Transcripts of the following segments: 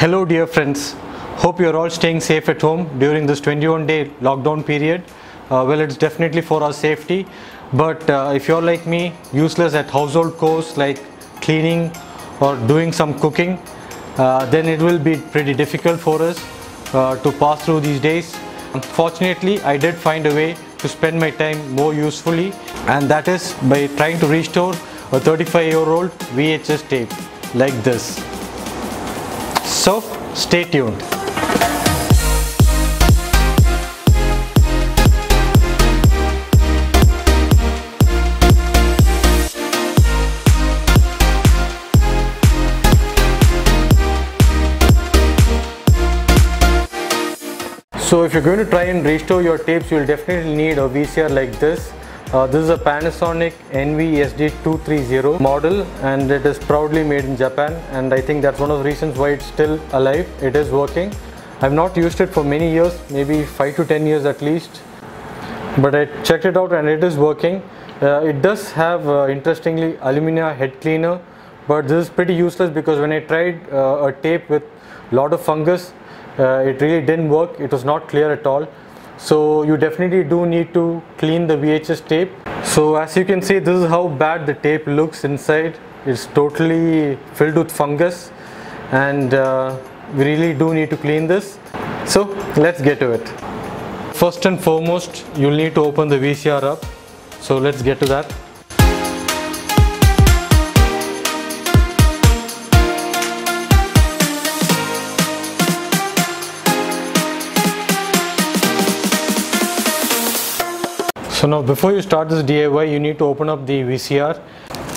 Hello dear friends, hope you're all staying safe at home during this 21-day lockdown period. Well, it's definitely for our safety, but if you're like me, useless at household chores like cleaning or doing some cooking, then it will be pretty difficult for us to pass through these days. Fortunately, I did find a way to spend my time more usefully, and that is by trying to restore a 35-year-old VHS tape like this. So, stay tuned. So if you're going to try and restore your tapes, you'll definitely need a VCR like this. This is a Panasonic NV-SD230 model, and it is proudly made in Japan, and I think that's one of the reasons why it's still alive. It is working. I've not used it for many years, maybe 5 to 10 years at least, but I checked it out and it is working. It does have interestingly alumina head cleaner, but this is pretty useless because when I tried a tape with a lot of fungus, it really didn't work. It was not clear at all. So you definitely do need to clean the VHS tape. So as you can see, this is how bad the tape looks inside. It's totally filled with fungus, and we really do need to clean this. So let's get to it. First and foremost, you'll need to open the VCR up. So let's get to that. So now before you start this DIY, you need to open up the VCR,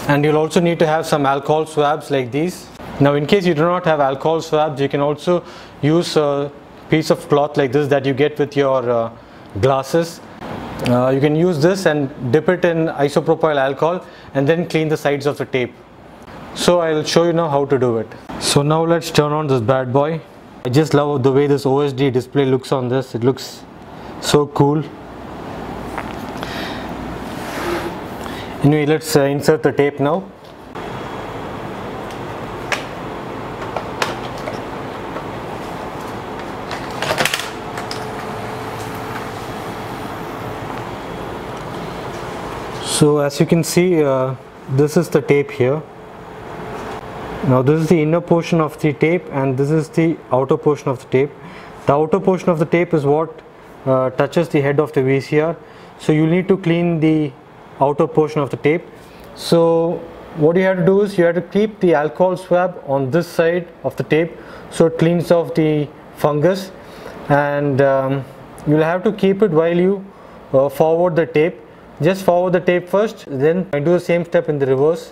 and you'll also need to have some alcohol swabs like these. Now in case you do not have alcohol swabs, you can also use a piece of cloth like this that you get with your glasses. You can use this and dip it in isopropyl alcohol and then clean the sides of the tape. So I'll show you now how to do it. So now let's turn on this bad boy. I just love the way this OSD display looks on this. It looks so cool. Anyway, let's insert the tape now. So as you can see, this is the tape here. Now this is the inner portion of the tape, and this is the outer portion of the tape. The outer portion of the tape is what touches the head of the VCR. So you need to clean the outer portion of the tape. So what you have to do is you have to keep the alcohol swab on this side of the tape, so it cleans off the fungus, and you'll have to keep it while you forward the tape. Just forward the tape first, then do the same step in the reverse.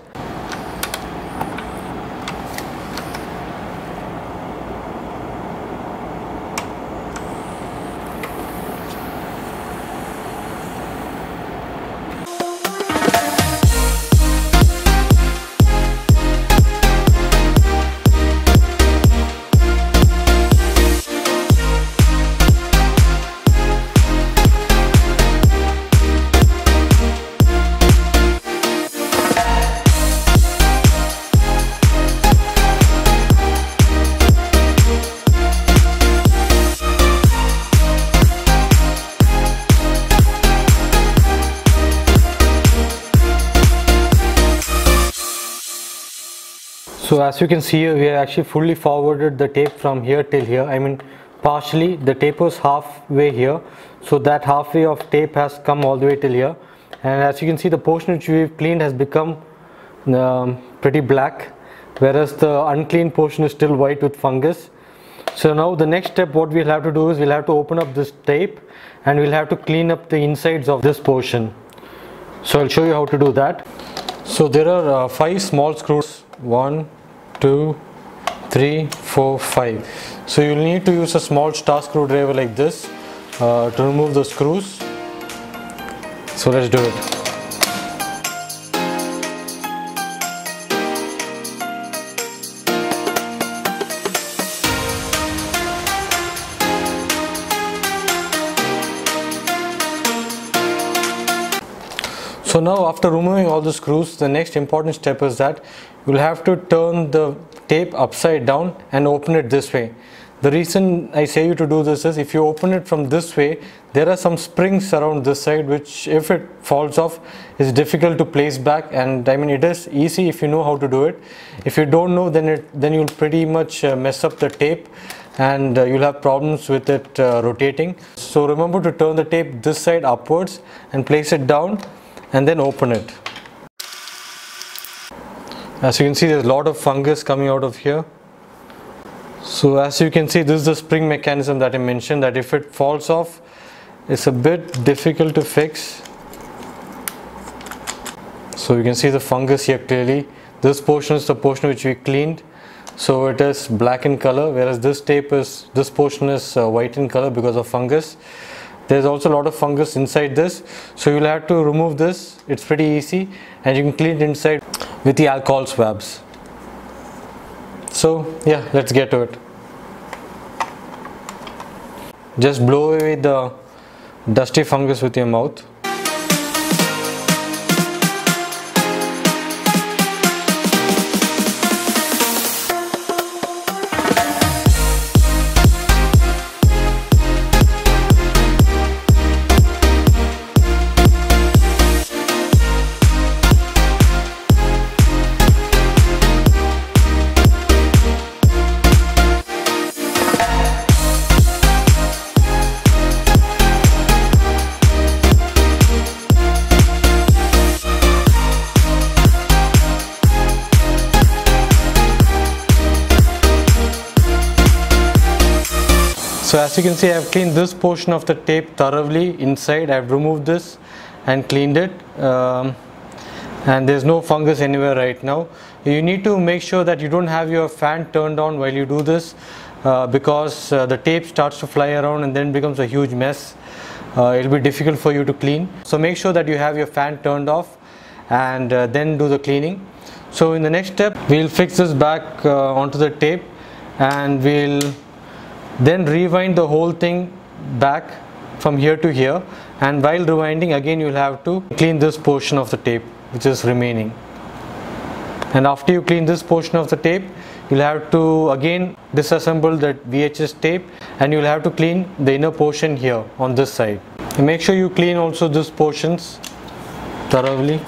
So as you can see here, we have actually fully forwarded the tape from here till here. I mean, partially. The tape was halfway here, so that halfway of tape has come all the way till here. And as you can see, the portion which we've cleaned has become pretty black, whereas the uncleaned portion is still white with fungus. So now the next step, what we'll have to do is we'll have to open up this tape, and we'll have to clean up the insides of this portion. So I'll show you how to do that. So there are 5 small screws. 1, 2, 3, 4, 5. So you'll need to use a small star screwdriver like this to remove the screws. So let's do it. So now after removing all the screws, the next important step is that you will have to turn the tape upside down and open it this way. The reason I say you to do this is if you open it from this way, there are some springs around this side which if it falls off is difficult to place back, and I mean it is easy if you know how to do it. If you don't know, then you'll pretty much mess up the tape and you'll have problems with it rotating. So remember to turn the tape this side upwards and place it down and then open it. As you can see, there's a lot of fungus coming out of here. So as you can see, this is the spring mechanism that I mentioned, that if it falls off, it's a bit difficult to fix. So you can see the fungus here clearly. This portion is the portion which we cleaned, so it is black in color, whereas this portion is white in color because of fungus. There's also a lot of fungus inside this, so you'll have to remove this. It's pretty easy, and you can clean it inside with the alcohol swabs. So yeah, let's get to it. Just blow away the dusty fungus with your mouth. So as you can see, I have cleaned this portion of the tape thoroughly inside. I have removed this and cleaned it, and there's no fungus anywhere right now. You need to make sure that you don't have your fan turned on while you do this, because the tape starts to fly around and then becomes a huge mess. It'll be difficult for you to clean. So make sure that you have your fan turned off and then do the cleaning. So in the next step, we'll fix this back onto the tape, and we'll then rewind the whole thing back from here to here, and while rewinding again you'll have to clean this portion of the tape which is remaining. And after you clean this portion of the tape, you'll have to again disassemble that VHS tape, and you'll have to clean the inner portion here on this side. And make sure you clean also these portions thoroughly.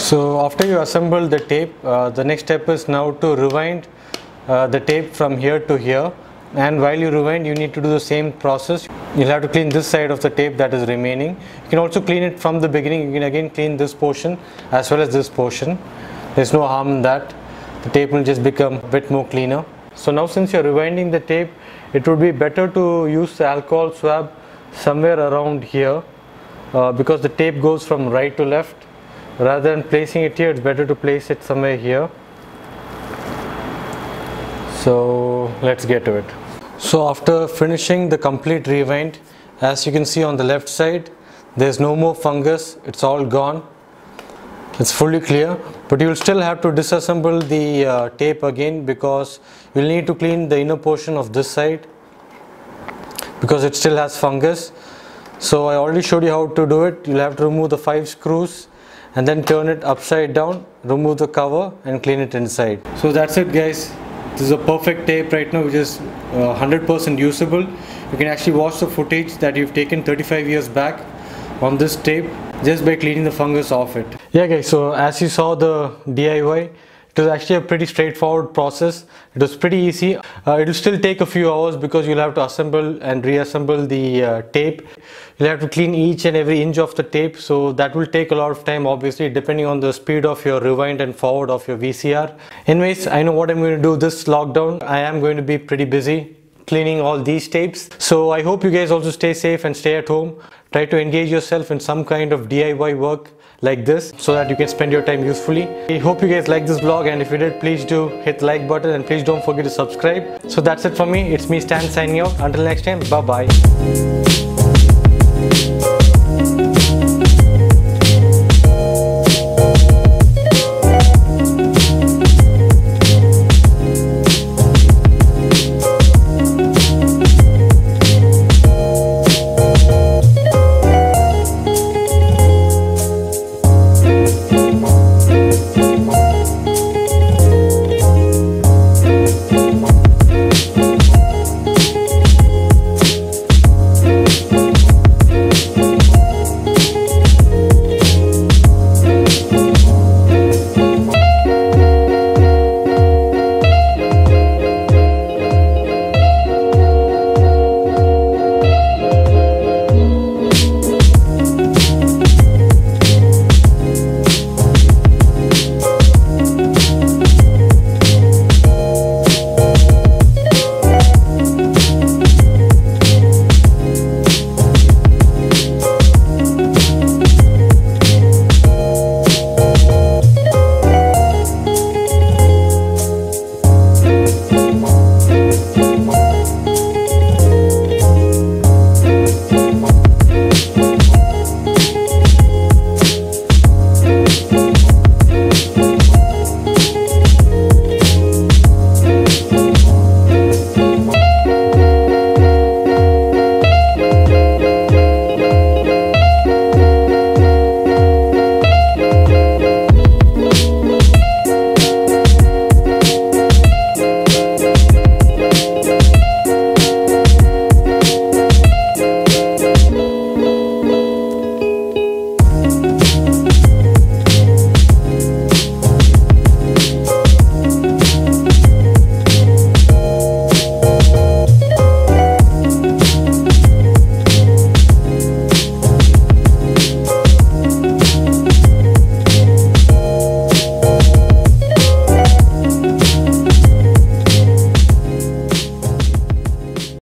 So after you assemble the tape, the next step is now to rewind the tape from here to here, and while you rewind you need to do the same process. You'll have to clean this side of the tape that is remaining. You can also clean it from the beginning. You can again clean this portion as well as this portion. There's no harm in that. The tape will just become a bit more cleaner. So now since you're rewinding the tape, it would be better to use the alcohol swab somewhere around here, because the tape goes from right to left. Rather than placing it here, it's better to place it somewhere here. So let's get to it. So after finishing the complete rewind, as you can see on the left side, there's no more fungus. It's all gone. It's fully clear, but you'll still have to disassemble the tape again, because you'll need to clean the inner portion of this side because it still has fungus. So I already showed you how to do it. You'll have to remove the 5 screws and then turn it upside down, remove the cover and clean it inside. So that's it guys. This is a perfect tape right now, which is 100% usable. You can actually watch the footage that you've taken 35 years back on this tape just by cleaning the fungus off it. Yeah guys, so as you saw the DIY, it was actually a pretty straightforward process. It was pretty easy. It will still take a few hours because you'll have to assemble and reassemble the tape. You'll have to clean each and every inch of the tape, so that will take a lot of time, obviously depending on the speed of your rewind and forward of your VCR. Anyways, I know what I'm going to do this lockdown. I am going to be pretty busy cleaning all these tapes. So I hope you guys also stay safe and stay at home. Try to engage yourself in some kind of DIY work like this so that you can spend your time usefully. I hope you guys like this vlog, and if you did, please do hit the like button and please don't forget to subscribe. So that's it for me. It's me Stan signing out. Until next time, bye bye.